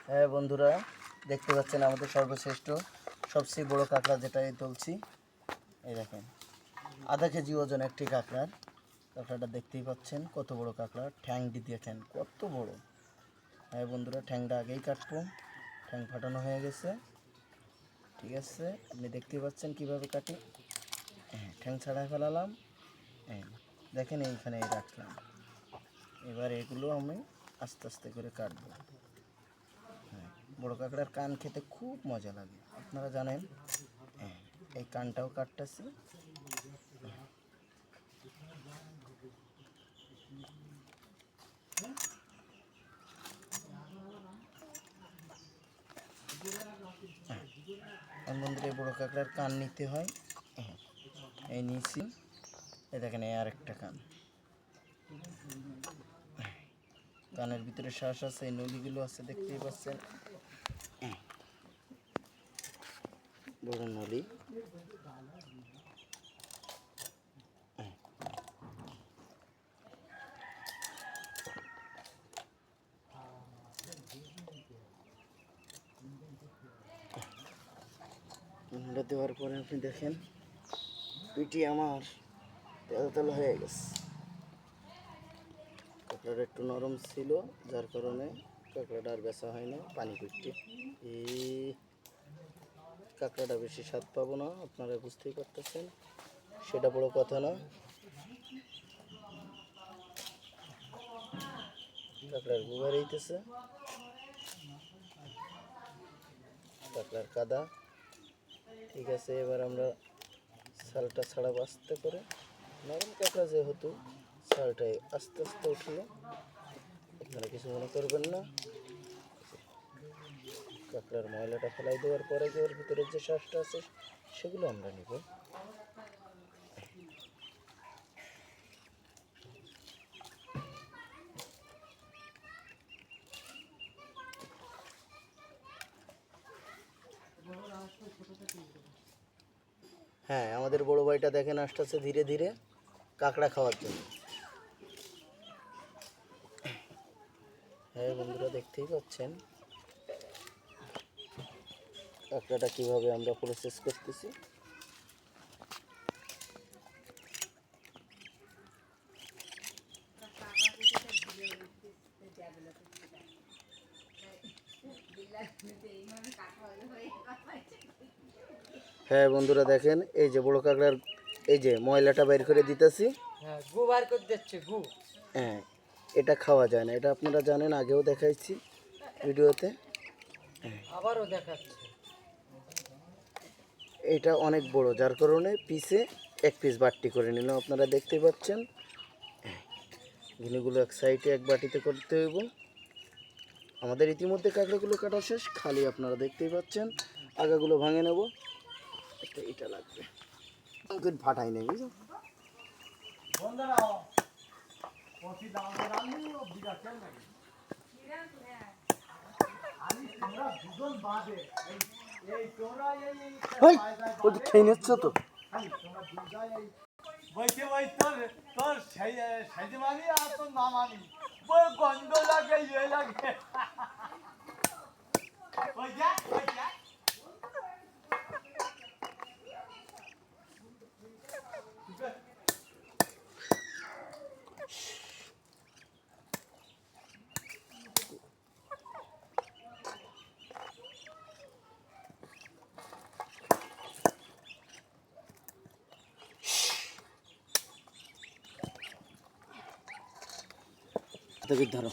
হ্যাঁ বন্ধুরা, দেখতে পাচ্ছেন আমাদের সর্বশ্রেষ্ঠ সবচেয়ে বড় কাঁকড়া যেটা তুলছি। এই দেখেন, আধা কেজি ওজন একটি কাঁকড়াটা দেখতেই পাচ্ছেন কত বড় কাঁকড়া। ঠ্যাংটি দেখেন কত বড়। হ্যাঁ বন্ধুরা, ঠ্যাংটা আগেই কাটবো, ঠ্যাং ফাটানো হয়ে গেছে। ঠিক আছে, আপনি দেখতেই পাচ্ছেন কিভাবে কাটি। হ্যাঁ, ঠ্যাং ছাড়াই ফেলালাম। হ্যাঁ দেখেন, এইখানে রাখলাম। এবার এগুলো আমি আস্তে আস্তে করে কাটবো। হ্যাঁ, বড় কাঁকড়ার কান খেতে খুব মজা লাগে, আপনারা জানেন। হ্যাঁ, এই কানটাও কাটতেছি। বন্ধুরা, এই বড় কাঁকড়ার কান নিতে হয়। হ্যাঁ, এই নিয়েছি। এই দেখেন, এই আরেকটা কান। কানের ভিতরে শ্বাস আছে, এই নলিগুলো আছে, দেখতেই পাচ্ছেন। বড় নলি। দেওয়ার পরে আপনি দেখেন পিটি আমার তেল তেল হয়ে গেছে। কাঁকড়াটা একটু নরম ছিল, যার কারণে কাঁকড়াটা আর বেচা হয় না। পানি পিটটি এই কাঁকড়াটা বেশি স্বাদ পাবো না, আপনারা বুঝতেই পারতেছেন। সেটা বড় কথা না। কাঁকড়ার গোবর হইতেছে, কাঁকড়ার কাদা। ঠিক আছে, এবার আমরা ছালটা ছাড়াবো আস্তে করে। নরম কাঁকড়া যেহেতু, ছালটাই আস্তে আস্তে উঠলো, আপনারা কিছু মনে করবেন না। কাঁকড়ার ময়লাটা ফেলাই দেওয়ার পরে যে ওর ভিতরে যে শ্বাসটা আছে সেগুলো আমরা নিব। হ্যাঁ, আমাদের বড় ভাইটা দেখেন আসতেছে ধীরে ধীরে কাঁকড়া খাওয়ার জন্য। হ্যাঁ বন্ধুরা, দেখতেই পাচ্ছেন কাঁকড়াটা কিভাবে আমরা প্রসেস করতেছি। হ্যাঁ বন্ধুরা, দেখেন এই যে বড় কাঁকড়ার এই যে ময়লাটা বের করে দিতেছি। হ্যাঁ, গু বার করে দিচ্ছে গু। হ্যাঁ, এটা খাওয়া যায় না, এটা আপনারা জানেন, আগেও দেখাইছি ভিডিওতে। আবারও দেখাচ্ছে। এটা অনেক বড়, যার কারণে পিসে এক পিস বাটি করে নিলাম, আপনারা দেখতে পাচ্ছেন। ঘিনিগুলো এক সাইডে এক বাটিতে করতে হইব। আমাদের ইতিমধ্যে কাঁকড়াগুলো কাটা শেষ, খালি আপনারা দেখতেই পাচ্ছেন। আগাগুলো ভাঙে নেব। এটা লাগবে, ফাটাই নেই, বুঝলো। খেয়ে নিচ্ছ তো। বলছে ওই তোর তোর সাইজে মানি আর তোর না মানি, ওই গন্ধ লাগে, ইয়ে লাগে। ওই যা ওই যা। ধরো।